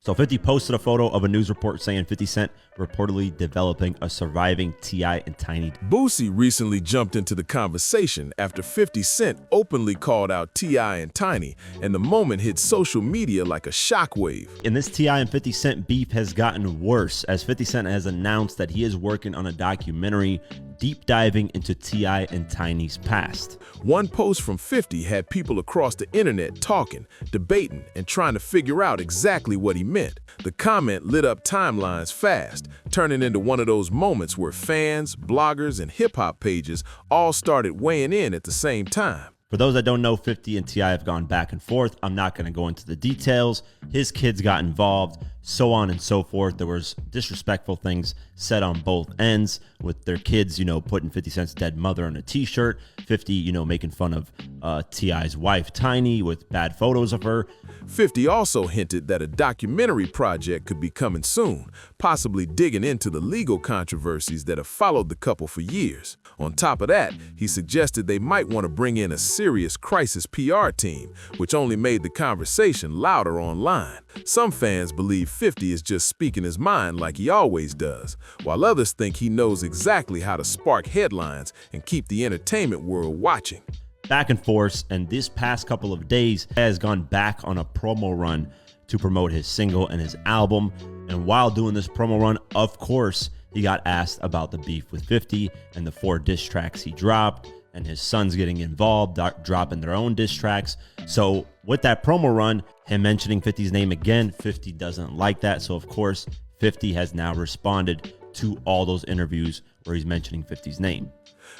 So 50 posted a photo of a news report saying 50 Cent reportedly developing a Surviving T.I and Tiny. Boosie recently jumped into the conversation after 50 Cent openly called out T.I and Tiny, and the moment hit social media like a shockwave. And this T.I and 50 Cent beef has gotten worse as 50 Cent has announced that he is working on a documentary deep diving into T.I and Tiny's past. One post from 50 had people across the internet talking, debating, and trying to figure out exactly what he meant. The comment lit up timelines fast, turning into one of those moments where fans, bloggers, and hip-hop pages all started weighing in at the same time. For those that don't know, 50 and T.I have gone back and forth. I'm not going to go into the details. His kids got involved, so on and so forth. There was disrespectful things said on both ends with their kids, putting 50 Cent's dead mother on a t-shirt, 50, making fun of T.I.'s wife, Tiny, with bad photos of her. 50 also hinted that a documentary project could be coming soon, possibly digging into the legal controversies that have followed the couple for years. On top of that, he suggested they might want to bring in a serious crisis PR team, which only made the conversation louder online. Some fans believe 50 is just speaking his mind like he always does, while others think he knows exactly how to spark headlines and keep the entertainment world watching. Back and forth, and this past couple of days has gone back on a promo run to promote his single and his album. And while doing this promo run, of course, he got asked about the beef with 50 and the 4 diss tracks he dropped, and his sons getting involved, dropping their own diss tracks. So with that promo run, him mentioning 50's name again, 50 doesn't like that. So of course, 50 has now responded to all those interviews where he's mentioning 50's name.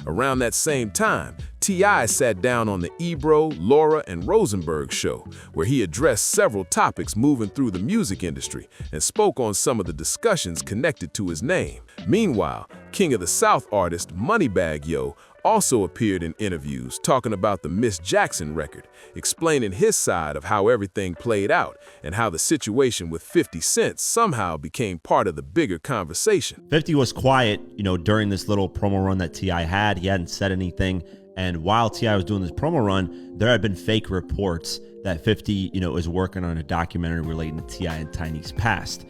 Around that same time, T.I sat down on the Ebro, Laura, and Rosenberg show, where he addressed several topics moving through the music industry and spoke on some of the discussions connected to his name. Meanwhile, King of the South artist Moneybagg Yo also appeared in interviews talking about the Miss Jackson record, explaining his side of how everything played out and how the situation with 50 Cent somehow became part of the bigger conversation. 50 was quiet, during this little promo run that T.I had. He hadn't said anything. And while T.I was doing this promo run, there had been fake reports that 50, is working on a documentary relating to T.I and Tiny's past.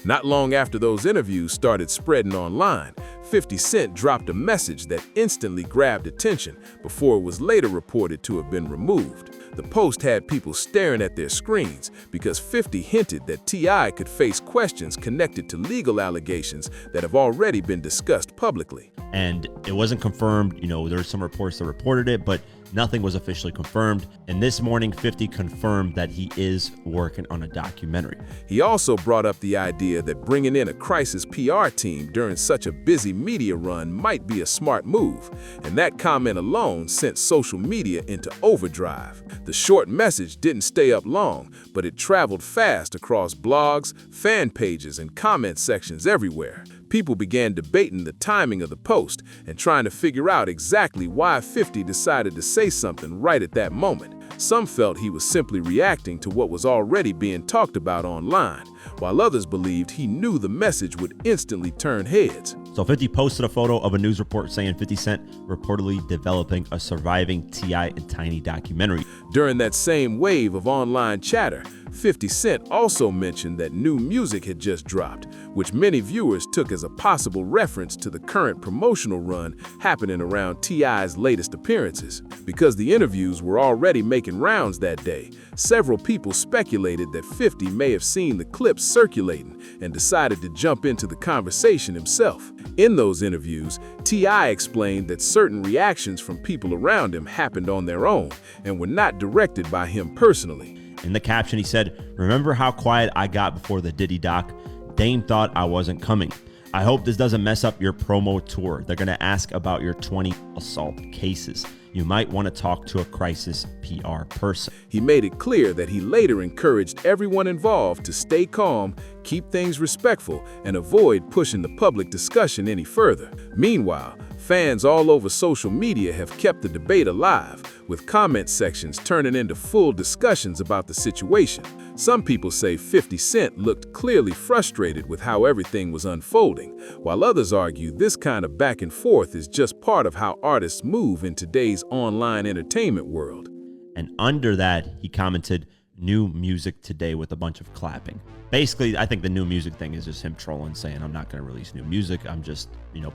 Not long after those interviews started spreading online, 50 Cent dropped a message that instantly grabbed attention before it was later reported to have been removed. The post had people staring at their screens because 50 hinted that T.I could face questions connected to legal allegations that have already been discussed publicly. And it wasn't confirmed, there were some reports that reported it, but nothing was officially confirmed. And this morning, 50 confirmed that he is working on a documentary. He also brought up the idea that bringing in a crisis PR team during such a busy media run might be a smart move, and that comment alone sent social media into overdrive. The short message didn't stay up long, but it traveled fast across blogs, fan pages, and comment sections everywhere. People began debating the timing of the post and trying to figure out exactly why 50 decided to say something right at that moment. Some felt he was simply reacting to what was already being talked about online, while others believed he knew the message would instantly turn heads. So 50 posted a photo of a news report saying 50 Cent reportedly developing a Surviving T.I and Tiny documentary. During that same wave of online chatter, 50 Cent also mentioned that new music had just dropped, which many viewers took as a possible reference to the current promotional run happening around T.I.'s latest appearances. Because the interviews were already making rounds that day, several people speculated that 50 may have seen the clips circulating and decided to jump into the conversation himself. In those interviews, T.I explained that certain reactions from people around him happened on their own and were not directed by him personally. In the caption, he said, "Remember how quiet I got before the Diddy doc? Dame thought I wasn't coming. I hope this doesn't mess up your promo tour. They're going to ask about your 20 assault cases. You might want to talk to a crisis PR person." He made it clear that he later encouraged everyone involved to stay calm, keep things respectful, and avoid pushing the public discussion any further. Meanwhile, fans all over social media have kept the debate alive, with comment sections turning into full discussions about the situation. Some people say 50 Cent looked clearly frustrated with how everything was unfolding, while others argue this kind of back and forth is just part of how artists move in today's online entertainment world. And under that, he commented, new music today with a bunch of clapping. Basically, I think the new music thing is just him trolling, saying, I'm not going to release new music. I'm just,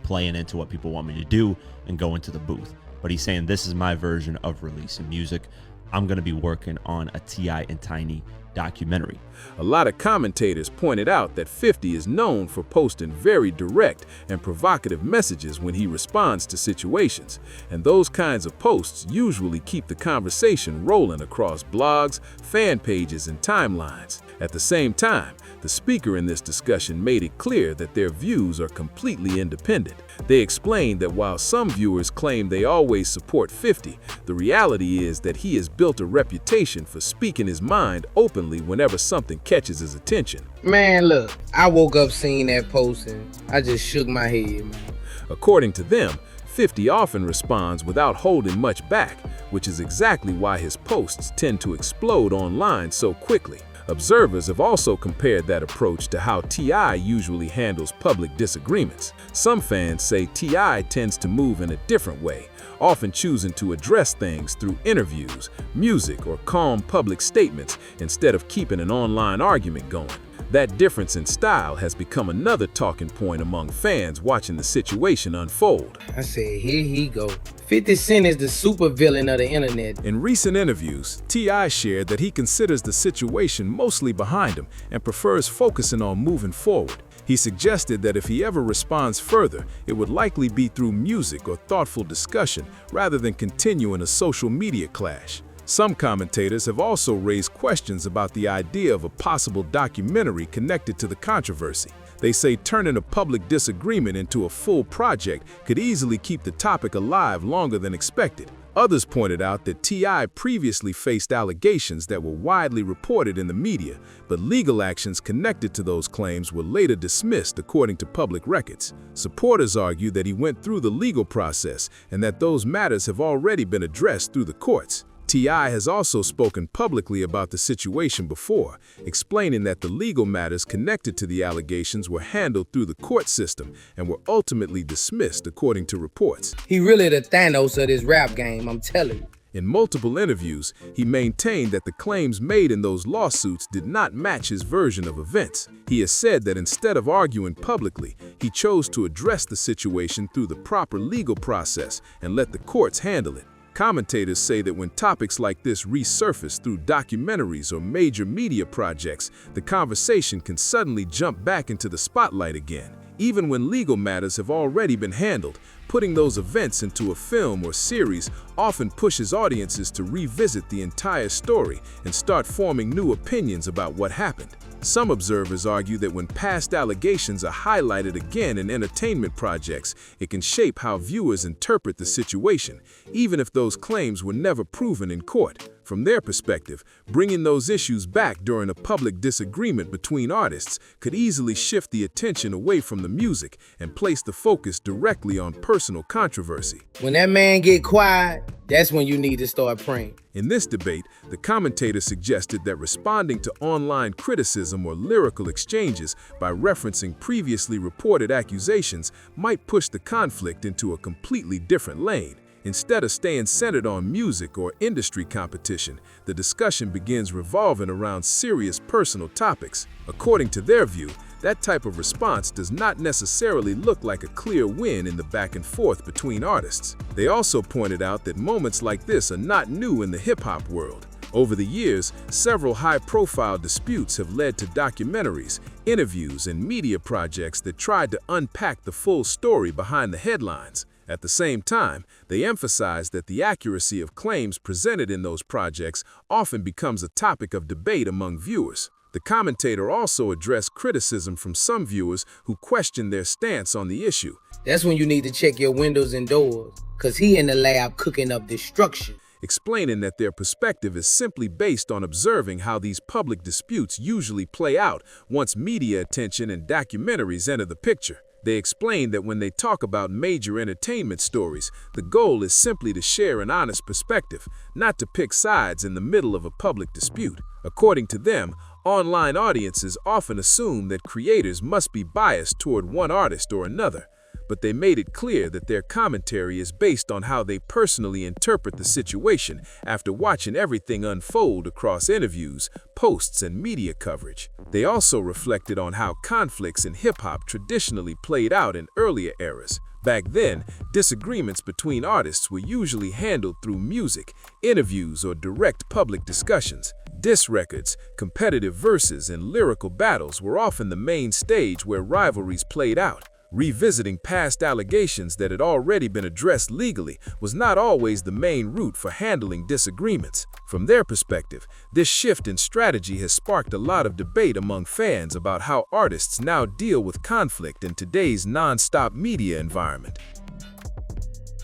playing into what people want me to do and go into the booth. But he's saying, this is my version of releasing music. I'm going to be working on a T.I and Tiny documentary. A lot of commentators pointed out that 50 is known for posting very direct and provocative messages when he responds to situations, and those kinds of posts usually keep the conversation rolling across blogs, fan pages, and timelines. At the same time, the speaker in this discussion made it clear that their views are completely independent. They explained that while some viewers claim they always support 50, the reality is that he has built a reputation for speaking his mind openly whenever something catches his attention. Man, look, I woke up seeing that post and I just shook my head, man. According to them, 50 often responds without holding much back, which is exactly why his posts tend to explode online so quickly. Observers have also compared that approach to how T.I usually handles public disagreements. Some fans say T.I tends to move in a different way, often choosing to address things through interviews, music, or calm public statements instead of keeping an online argument going. That difference in style has become another talking point among fans watching the situation unfold. I said, here he go. 50 Cent is the supervillain of the internet. In recent interviews, T.I shared that he considers the situation mostly behind him and prefers focusing on moving forward. He suggested that if he ever responds further, it would likely be through music or thoughtful discussion rather than continuing a social media clash. Some commentators have also raised questions about the idea of a possible documentary connected to the controversy. They say turning a public disagreement into a full project could easily keep the topic alive longer than expected. Others pointed out that T.I previously faced allegations that were widely reported in the media, but legal actions connected to those claims were later dismissed according to public records. Supporters argue that he went through the legal process and that those matters have already been addressed through the courts. T.I has also spoken publicly about the situation before, explaining that the legal matters connected to the allegations were handled through the court system and were ultimately dismissed according to reports. He really the Thanos of this rap game, I'm telling you. In multiple interviews, he maintained that the claims made in those lawsuits did not match his version of events. He has said that instead of arguing publicly, he chose to address the situation through the proper legal process and let the courts handle it. Commentators say that when topics like this resurface through documentaries or major media projects, the conversation can suddenly jump back into the spotlight again. Even when legal matters have already been handled, putting those events into a film or series often pushes audiences to revisit the entire story and start forming new opinions about what happened. Some observers argue that when past allegations are highlighted again in entertainment projects, it can shape how viewers interpret the situation, even if those claims were never proven in court. From their perspective, bringing those issues back during a public disagreement between artists could easily shift the attention away from the music and place the focus directly on personal controversy. When that man get quiet, that's when you need to start praying. In this debate, the commentator suggested that responding to online criticism or lyrical exchanges by referencing previously reported accusations might push the conflict into a completely different lane. Instead of staying centered on music or industry competition, the discussion begins revolving around serious personal topics. According to their view, that type of response does not necessarily look like a clear win in the back and forth between artists. They also pointed out that moments like this are not new in the hip-hop world. Over the years, several high-profile disputes have led to documentaries, interviews, and media projects that tried to unpack the full story behind the headlines. At the same time, they emphasize that the accuracy of claims presented in those projects often becomes a topic of debate among viewers. The commentator also addressed criticism from some viewers who questioned their stance on the issue. That's when you need to check your windows and doors, because he in the lab cooking up destruction. Explaining that their perspective is simply based on observing how these public disputes usually play out once media attention and documentaries enter the picture. They explained that when they talk about major entertainment stories, the goal is simply to share an honest perspective, not to pick sides in the middle of a public dispute. According to them, online audiences often assume that creators must be biased toward one artist or another. but they made it clear that their commentary is based on how they personally interpret the situation after watching everything unfold across interviews, posts, and media coverage. They also reflected on how conflicts in hip-hop traditionally played out in earlier eras. Back then, disagreements between artists were usually handled through music, interviews, or direct public discussions. Diss records, competitive verses, and lyrical battles were often the main stage where rivalries played out. Revisiting past allegations that had already been addressed legally was not always the main route for handling disagreements. From their perspective, this shift in strategy has sparked a lot of debate among fans about how artists now deal with conflict in today's non-stop media environment.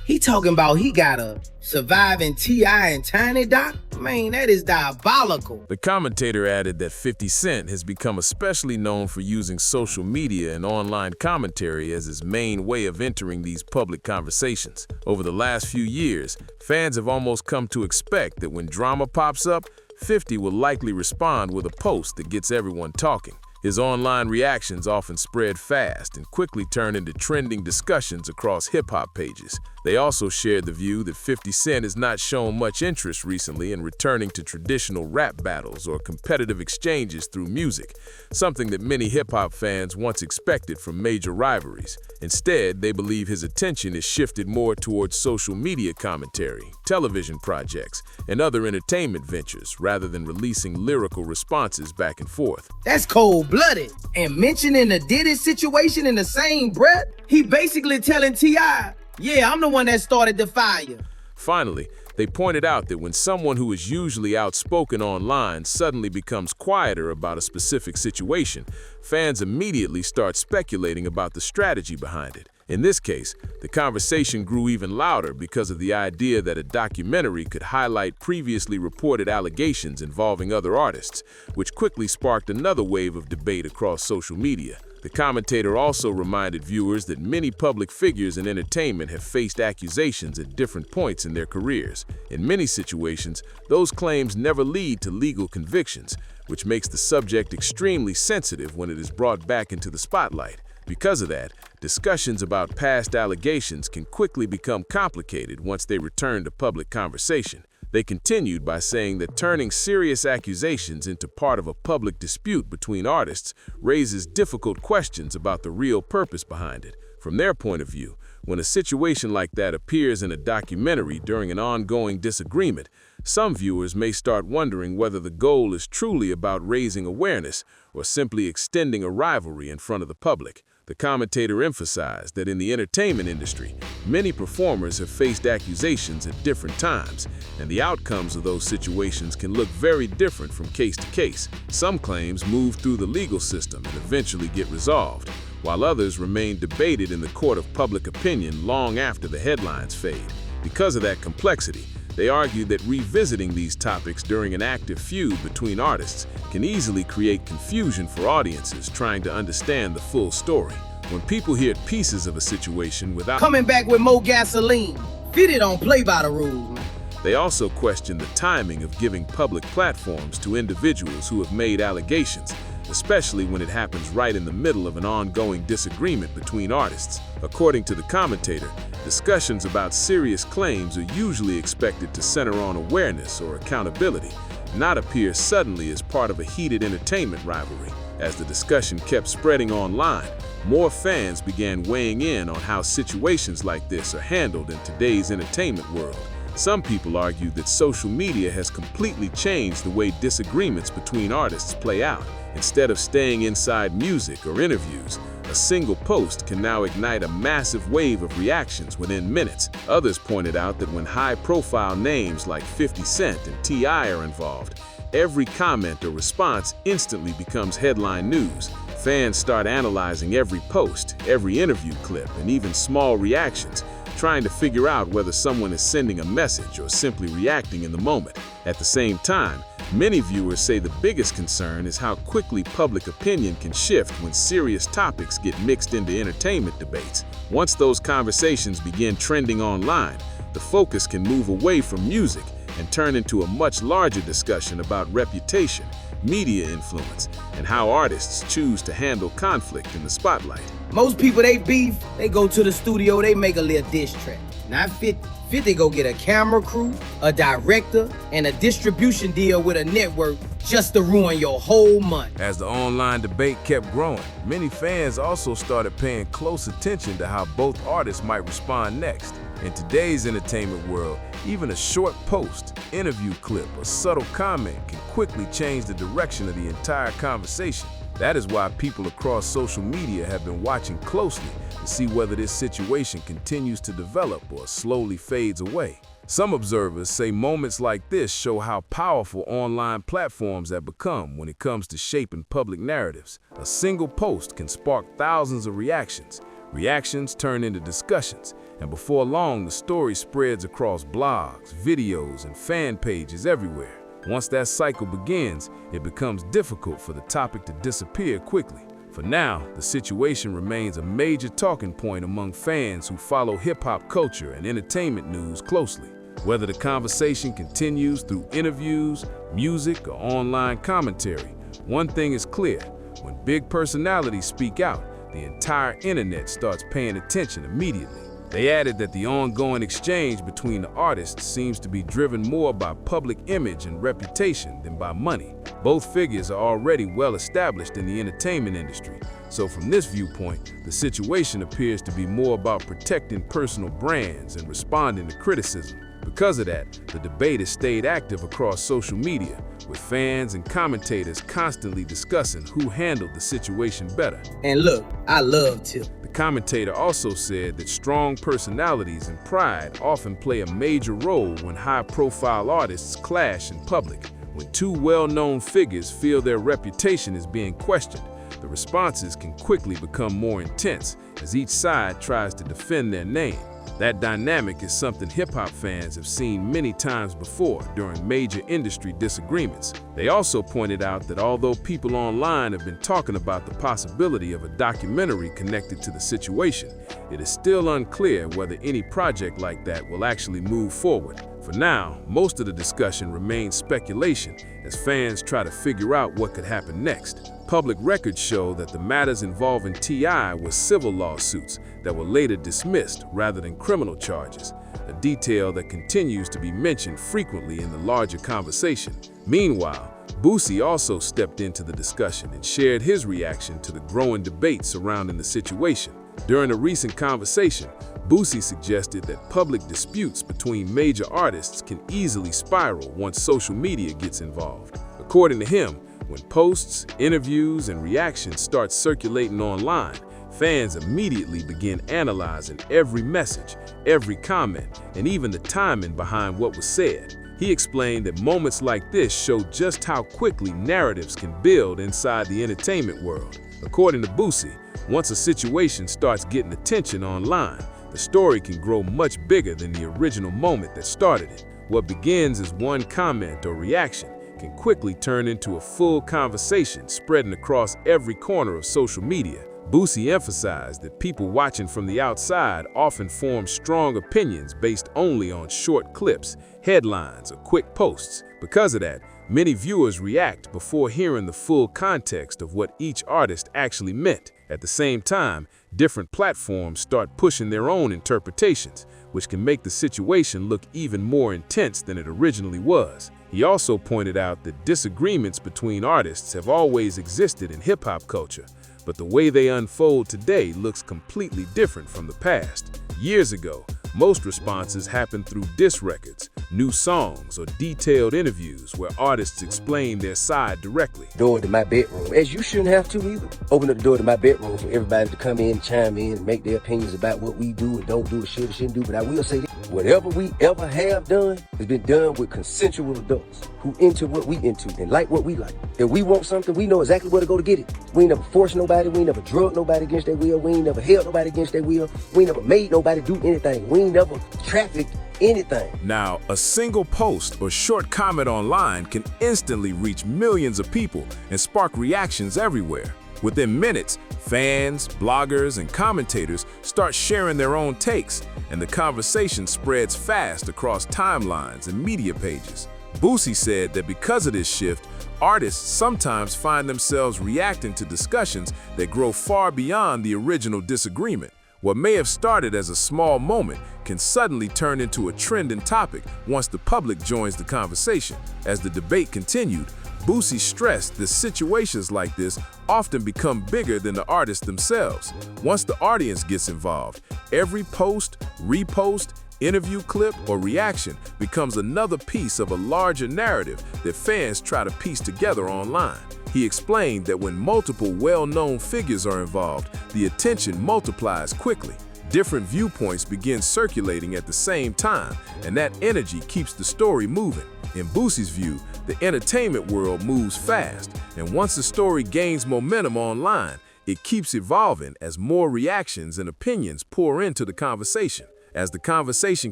He talking about he got a Surviving T.I and Tiny Doc? Man, that is diabolical. The commentator added that 50 Cent has become especially known for using social media and online commentary as his main way of entering these public conversations. Over the last few years, fans have almost come to expect that when drama pops up, 50 will likely respond with a post that gets everyone talking. His online reactions often spread fast and quickly turn into trending discussions across hip-hop pages. They also shared the view that 50 Cent has not shown much interest recently in returning to traditional rap battles or competitive exchanges through music, something that many hip-hop fans once expected from major rivalries. Instead, they believe his attention is shifted more towards social media commentary, television projects, and other entertainment ventures rather than releasing lyrical responses back and forth. That's cold-blooded. And mentioning the Diddy situation in the same breath, he basically telling T.I, yeah, I'm the one that started the fire. Finally, they pointed out that when someone who is usually outspoken online suddenly becomes quieter about a specific situation, fans immediately start speculating about the strategy behind it. In this case, the conversation grew even louder because of the idea that a documentary could highlight previously reported allegations involving other artists, which quickly sparked another wave of debate across social media. The commentator also reminded viewers that many public figures in entertainment have faced accusations at different points in their careers. In many situations, those claims never lead to legal convictions, which makes the subject extremely sensitive when it is brought back into the spotlight. Because of that, discussions about past allegations can quickly become complicated once they return to public conversation. They continued by saying that turning serious accusations into part of a public dispute between artists raises difficult questions about the real purpose behind it. From their point of view, when a situation like that appears in a documentary during an ongoing disagreement, some viewers may start wondering whether the goal is truly about raising awareness or simply extending a rivalry in front of the public. The commentator emphasized that in the entertainment industry, many performers have faced accusations at different times, and the outcomes of those situations can look very different from case to case. Some claims move through the legal system and eventually get resolved, while others remain debated in the court of public opinion long after the headlines fade. Because of that complexity, they argued that revisiting these topics during an active feud between artists can easily create confusion for audiences trying to understand the full story. When people hear pieces of a situation without coming back with more gasoline, Fitty don't play by the rules, man. They also question the timing of giving public platforms to individuals who have made allegations, especially when it happens right in the middle of an ongoing disagreement between artists. According to the commentator, discussions about serious claims are usually expected to center on awareness or accountability, not appear suddenly as part of a heated entertainment rivalry. As the discussion kept spreading online, more fans began weighing in on how situations like this are handled in today's entertainment world. Some people argue that social media has completely changed the way disagreements between artists play out. Instead of staying inside music or interviews, a single post can now ignite a massive wave of reactions within minutes. Others pointed out that when high-profile names like 50 Cent and T.I are involved, every comment or response instantly becomes headline news. Fans start analyzing every post, every interview clip, and even small reactions, trying to figure out whether someone is sending a message or simply reacting in the moment. At the same time, many viewers say the biggest concern is how quickly public opinion can shift when serious topics get mixed into entertainment debates. Once those conversations begin trending online, the focus can move away from music and turn into a much larger discussion about reputation, media influence, and how artists choose to handle conflict in the spotlight. Most people they beef, they go to the studio, they make a little diss track. Not 50. 50 go get a camera crew, a director, and a distribution deal with a network just to ruin your whole month. As the online debate kept growing, many fans also started paying close attention to how both artists might respond next. In today's entertainment world, even a short post, interview clip, or subtle comment can quickly change the direction of the entire conversation. That is why people across social media have been watching closely to see whether this situation continues to develop or slowly fades away. Some observers say moments like this show how powerful online platforms have become when it comes to shaping public narratives. A single post can spark thousands of reactions. Reactions turn into discussions, and before long, the story spreads across blogs, videos, and fan pages everywhere. Once that cycle begins, it becomes difficult for the topic to disappear quickly. For now, the situation remains a major talking point among fans who follow hip-hop culture and entertainment news closely. Whether the conversation continues through interviews, music, or online commentary, one thing is clear: when big personalities speak out, the entire internet starts paying attention immediately. They added that the ongoing exchange between the artists seems to be driven more by public image and reputation than by money. Both figures are already well established in the entertainment industry, so from this viewpoint, the situation appears to be more about protecting personal brands and responding to criticism. Because of that, the debate has stayed active across social media, with fans and commentators constantly discussing who handled the situation better. And look, I love Tip. The commentator also said that strong personalities and pride often play a major role when high-profile artists clash in public. When two well-known figures feel their reputation is being questioned, the responses can quickly become more intense as each side tries to defend their name. That dynamic is something hip-hop fans have seen many times before during major industry disagreements. They also pointed out that although people online have been talking about the possibility of a documentary connected to the situation, it is still unclear whether any project like that will actually move forward. For now, most of the discussion remains speculation as fans try to figure out what could happen next. Public records show that the matters involving T.I. were civil lawsuits that were later dismissed rather than criminal charges, a detail that continues to be mentioned frequently in the larger conversation. Meanwhile, Boosie also stepped into the discussion and shared his reaction to the growing debate surrounding the situation. During a recent conversation, Boosie suggested that public disputes between major artists can easily spiral once social media gets involved. According to him, when posts, interviews, and reactions start circulating online, fans immediately begin analyzing every message, every comment, and even the timing behind what was said. He explained that moments like this show just how quickly narratives can build inside the entertainment world. According to Boosie, once a situation starts getting attention online, the story can grow much bigger than the original moment that started it. What begins as one comment or reaction can quickly turn into a full conversation spreading across every corner of social media. Boosie emphasized that people watching from the outside often form strong opinions based only on short clips, headlines, or quick posts. Because of that, many viewers react before hearing the full context of what each artist actually meant. At the same time, different platforms start pushing their own interpretations, which can make the situation look even more intense than it originally was. He also pointed out that disagreements between artists have always existed in hip-hop culture, but the way they unfold today looks completely different from the past. Years ago, most responses happened through diss records, new songs, or detailed interviews where artists explain their side directly. Door to my bedroom, as you shouldn't have to either. Open up the door to my bedroom for everybody to come in, chime in, and make their opinions about what we do and don't do, or should or shouldn't do. But I will say this, whatever we ever have done has been done with consensual adults who into what we into and like what we like. If we want something, we know exactly where to go to get it. We ain't never forced nobody, we ain't never drugged nobody against their will, we ain't never held nobody against their will, we ain't never made nobody do anything, we ain't never trafficked anything. Now, a single post or short comment online can instantly reach millions of people and spark reactions everywhere. Within minutes, fans, bloggers, and commentators start sharing their own takes, and the conversation spreads fast across timelines and media pages. Boosie said that because of this shift, artists sometimes find themselves reacting to discussions that grow far beyond the original disagreement. What may have started as a small moment can suddenly turn into a trending topic once the public joins the conversation. As the debate continued, Boosie stressed that situations like this often become bigger than the artists themselves. Once the audience gets involved, every post, repost, interview clip, or reaction becomes another piece of a larger narrative that fans try to piece together online. He explained that when multiple well-known figures are involved, the attention multiplies quickly. Different viewpoints begin circulating at the same time, and that energy keeps the story moving. In Boosie's view, the entertainment world moves fast, and once a story gains momentum online, it keeps evolving as more reactions and opinions pour into the conversation. As the conversation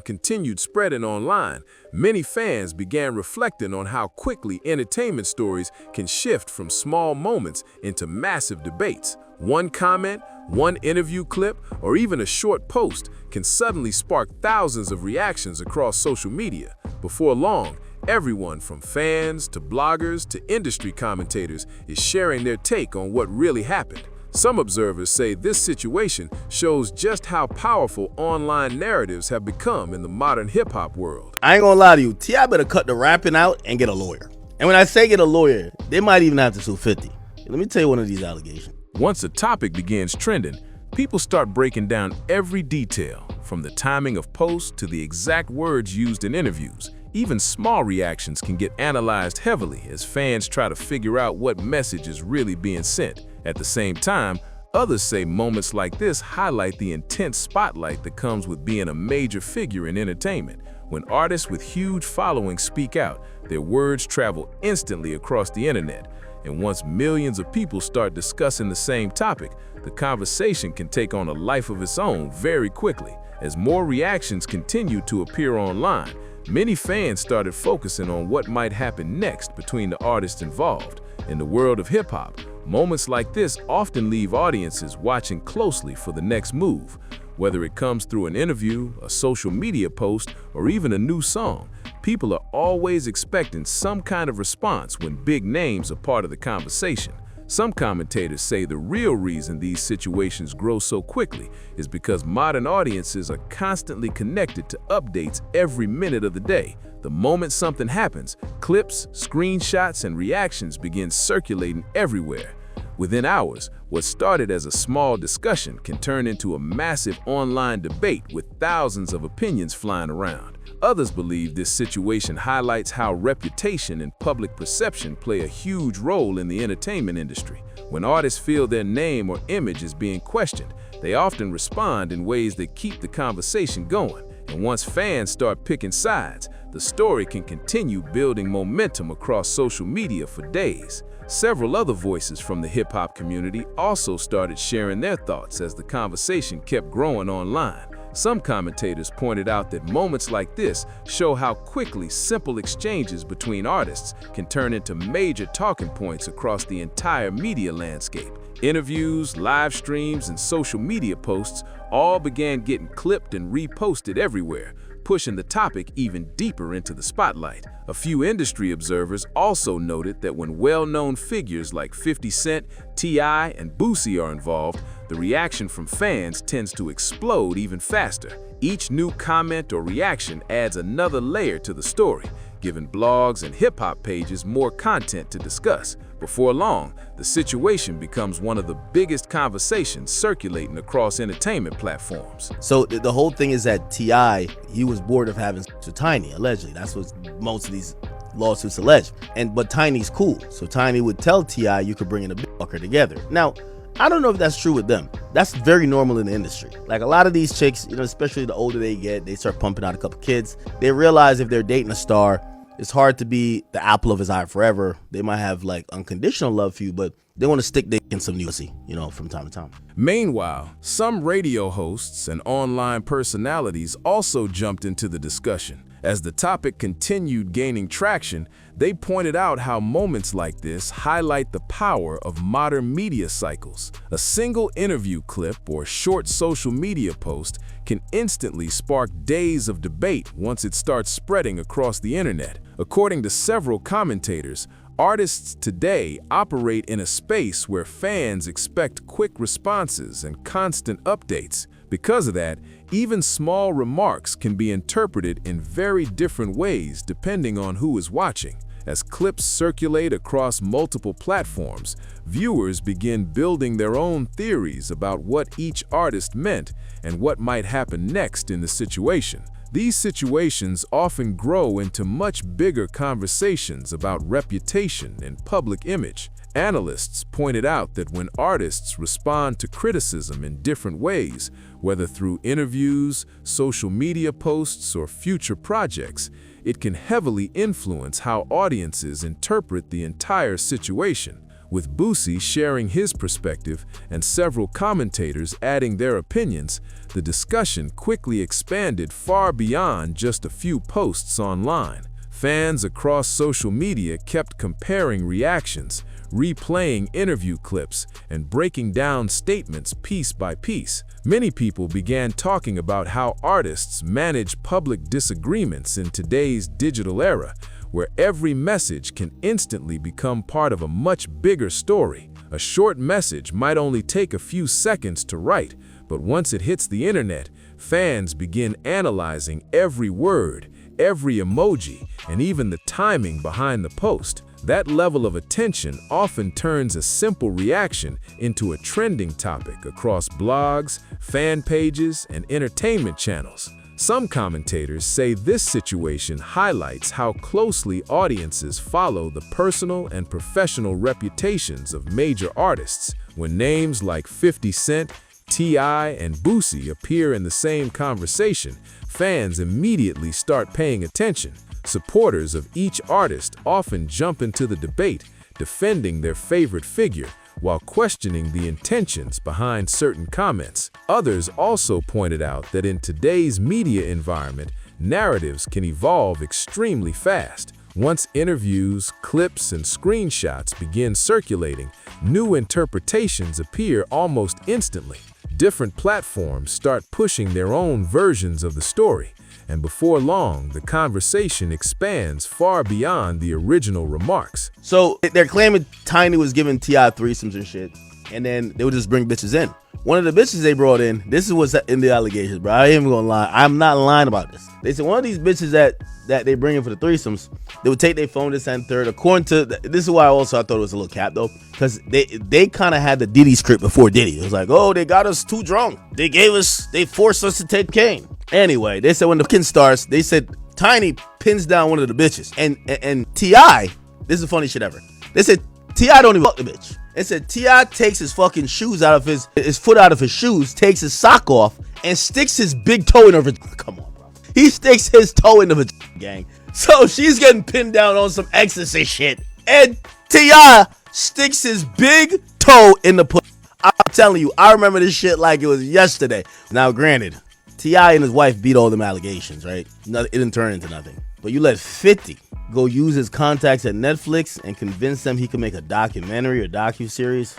continued spreading online, many fans began reflecting on how quickly entertainment stories can shift from small moments into massive debates. One comment, one interview clip, or even a short post can suddenly spark thousands of reactions across social media. Before long, everyone from fans to bloggers to industry commentators is sharing their take on what really happened. Some observers say this situation shows just how powerful online narratives have become in the modern hip-hop world. I ain't gonna lie to you, T.I. better cut the rapping out and get a lawyer. And when I say get a lawyer, they might even have to sue 50. Let me tell you one of these allegations. Once a topic begins trending, people start breaking down every detail, from the timing of posts to the exact words used in interviews. Even small reactions can get analyzed heavily as fans try to figure out what message is really being sent. At the same time, others say moments like this highlight the intense spotlight that comes with being a major figure in entertainment. When artists with huge followings speak out, their words travel instantly across the internet. And once millions of people start discussing the same topic, the conversation can take on a life of its own very quickly. As more reactions continue to appear online, many fans started focusing on what might happen next between the artists involved. In the world of hip-hop, moments like this often leave audiences watching closely for the next move. Whether it comes through an interview, a social media post, or even a new song, people are always expecting some kind of response when big names are part of the conversation. Some commentators say the real reason these situations grow so quickly is because modern audiences are constantly connected to updates every minute of the day. The moment something happens, clips, screenshots, and reactions begin circulating everywhere. Within hours, what started as a small discussion can turn into a massive online debate with thousands of opinions flying around. Others believe this situation highlights how reputation and public perception play a huge role in the entertainment industry. When artists feel their name or image is being questioned, they often respond in ways that keep the conversation going. And once fans start picking sides, the story can continue building momentum across social media for days. Several other voices from the hip-hop community also started sharing their thoughts as the conversation kept growing online. Some commentators pointed out that moments like this show how quickly simple exchanges between artists can turn into major talking points across the entire media landscape. Interviews, live streams, and social media posts all began getting clipped and reposted everywhere, pushing the topic even deeper into the spotlight. A few industry observers also noted that when well-known figures like 50 Cent, T.I, and Boosie are involved, the reaction from fans tends to explode even faster. Each new comment or reaction adds another layer to the story, giving blogs and hip-hop pages more content to discuss. Before long, the situation becomes one of the biggest conversations circulating across entertainment platforms. So the whole thing is that T.I, he was bored of having sex with Tiny, allegedly. That's what most of these lawsuits allege. But Tiny's cool, so Tiny would tell T.I, you could bring in a big fucker together. Now, I don't know if that's true with them. That's very normal in the industry. Like a lot of these chicks, especially the older they get, they start pumping out a couple kids. They realize if they're dating a star, it's hard to be the apple of his eye forever. They might have like unconditional love for you, but they want to stick dick in some new pussy, from time to time. Meanwhile, some radio hosts and online personalities also jumped into the discussion. As the topic continued gaining traction, they pointed out how moments like this highlight the power of modern media cycles. A single interview clip or short social media post can instantly spark days of debate once it starts spreading across the internet. According to several commentators, artists today operate in a space where fans expect quick responses and constant updates. Because of that, even small remarks can be interpreted in very different ways depending on who is watching. As clips circulate across multiple platforms, viewers begin building their own theories about what each artist meant and what might happen next in the situation. These situations often grow into much bigger conversations about reputation and public image. Analysts pointed out that when artists respond to criticism in different ways, whether through interviews, social media posts, or future projects, it can heavily influence how audiences interpret the entire situation. With Boosie sharing his perspective and several commentators adding their opinions, the discussion quickly expanded far beyond just a few posts online. Fans across social media kept comparing reactions, replaying interview clips, and breaking down statements piece by piece. Many people began talking about how artists manage public disagreements in today's digital era, where every message can instantly become part of a much bigger story. A short message might only take a few seconds to write, but once it hits the internet, fans begin analyzing every word, every emoji, and even the timing behind the post. That level of attention often turns a simple reaction into a trending topic across blogs, fan pages, and entertainment channels. Some commentators say this situation highlights how closely audiences follow the personal and professional reputations of major artists. When names like 50 Cent, T.I, and Boosie appear in the same conversation, fans immediately start paying attention. Supporters of each artist often jump into the debate, defending their favorite figure while questioning the intentions behind certain comments. Others also pointed out that in today's media environment, narratives can evolve extremely fast. Once interviews, clips, and screenshots begin circulating, new interpretations appear almost instantly. Different platforms start pushing their own versions of the story, and before long, the conversation expands far beyond the original remarks. So they're claiming Tiny was giving T.I threesomes and shit, and then they would just bring bitches in. One of the bitches they brought in, this is what's in the allegations, bro. I ain't even gonna lie. I'm not lying about this. They said one of these bitches that they bring in for the threesomes, they would take their phone to send third. According to, this is why I thought it was a little cap though, because they kind of had the Diddy script before Diddy. It was like, oh, they got us too drunk. They forced us to take Kane. Anyway, they said when the kid starts, they said Tiny pins down one of the bitches. And T.I, this is the funny shit ever. They said T.I don't even fuck the bitch. They said T.I takes his fucking shoes out of his foot out of his shoes, takes his sock off, and sticks his big toe in her vagina. Come on, bro. He sticks his toe in the vagina, gang. So she's getting pinned down on some ecstasy shit. And T.I sticks his big toe in the pussy. I'm telling you, I remember this shit like it was yesterday. Now, granted, T.I and his wife beat all them allegations, right? It didn't turn into nothing. But you let 50 go use his contacts at Netflix and convince them he could make a documentary or docuseries.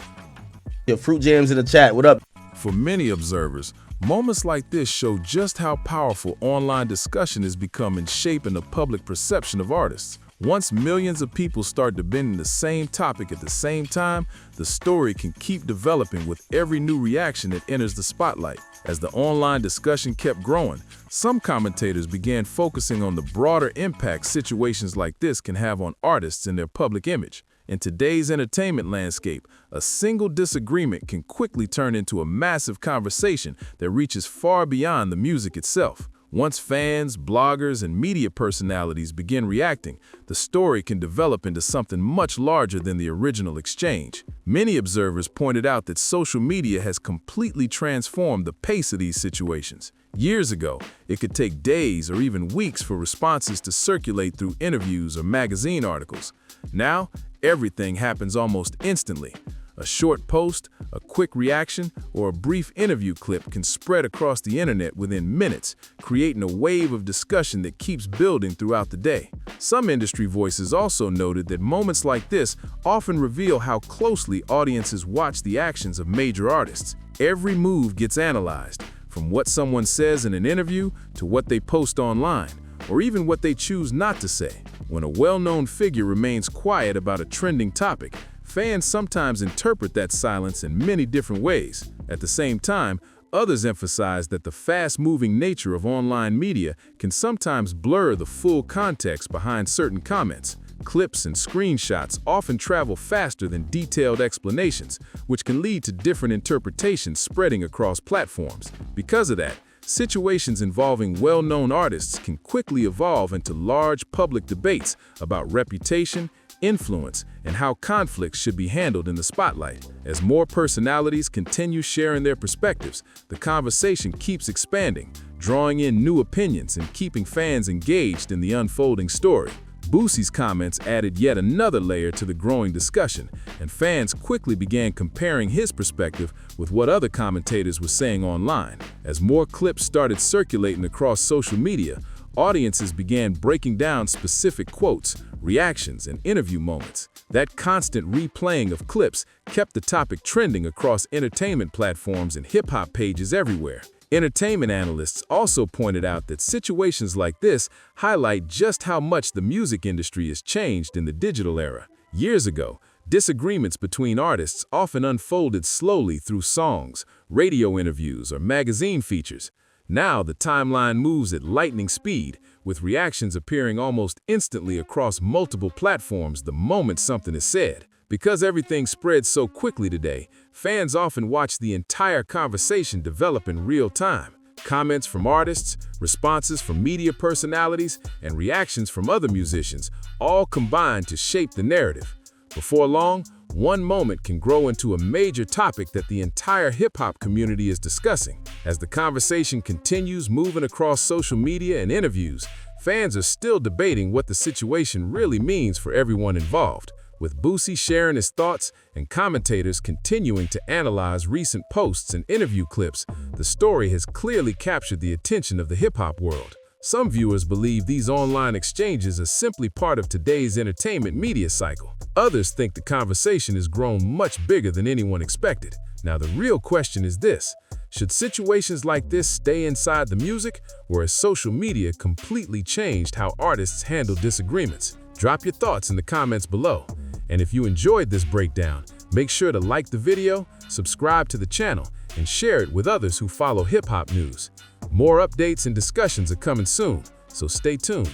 Your Fruit Jams in the chat. What up? For many observers, moments like this show just how powerful online discussion is becoming, shaping the public perception of artists. Once millions of people start debating the same topic at the same time, the story can keep developing with every new reaction that enters the spotlight. As the online discussion kept growing, some commentators began focusing on the broader impact situations like this can have on artists and their public image. In today's entertainment landscape, a single disagreement can quickly turn into a massive conversation that reaches far beyond the music itself. Once fans, bloggers, and media personalities begin reacting, the story can develop into something much larger than the original exchange. Many observers pointed out that social media has completely transformed the pace of these situations. Years ago, it could take days or even weeks for responses to circulate through interviews or magazine articles. Now, everything happens almost instantly. A short post, a quick reaction, or a brief interview clip can spread across the internet within minutes, creating a wave of discussion that keeps building throughout the day. Some industry voices also noted that moments like this often reveal how closely audiences watch the actions of major artists. Every move gets analyzed, from what someone says in an interview to what they post online, or even what they choose not to say. When a well-known figure remains quiet about a trending topic, fans sometimes interpret that silence in many different ways. At the same time, others emphasize that the fast-moving nature of online media can sometimes blur the full context behind certain comments. Clips and screenshots often travel faster than detailed explanations, which can lead to different interpretations spreading across platforms. Because of that, situations involving well-known artists can quickly evolve into large public debates about reputation, influence, and how conflicts should be handled in the spotlight. As more personalities continue sharing their perspectives, the conversation keeps expanding, drawing in new opinions and keeping fans engaged in the unfolding story. Boosie's comments added yet another layer to the growing discussion, and fans quickly began comparing his perspective with what other commentators were saying online. As more clips started circulating across social media, audiences began breaking down specific quotes, reactions, and interview moments. That constant replaying of clips kept the topic trending across entertainment platforms and hip-hop pages everywhere. Entertainment analysts also pointed out that situations like this highlight just how much the music industry has changed in the digital era. Years ago, disagreements between artists often unfolded slowly through songs, radio interviews, or magazine features. Now the timeline moves at lightning speed, with reactions appearing almost instantly across multiple platforms the moment something is said. Because everything spreads so quickly today, fans often watch the entire conversation develop in real time. Comments from artists, responses from media personalities, and reactions from other musicians all combine to shape the narrative. Before long, one moment can grow into a major topic that the entire hip-hop community is discussing. As the conversation continues moving across social media and interviews, fans are still debating what the situation really means for everyone involved. With Boosie sharing his thoughts and commentators continuing to analyze recent posts and interview clips, the story has clearly captured the attention of the hip-hop world. Some viewers believe these online exchanges are simply part of today's entertainment media cycle. Others think the conversation has grown much bigger than anyone expected. Now the real question is this: should situations like this stay inside the music, or has social media completely changed how artists handle disagreements? Drop your thoughts in the comments below. And if you enjoyed this breakdown, make sure to like the video, subscribe to the channel, and share it with others who follow hip-hop news. More updates and discussions are coming soon, so stay tuned.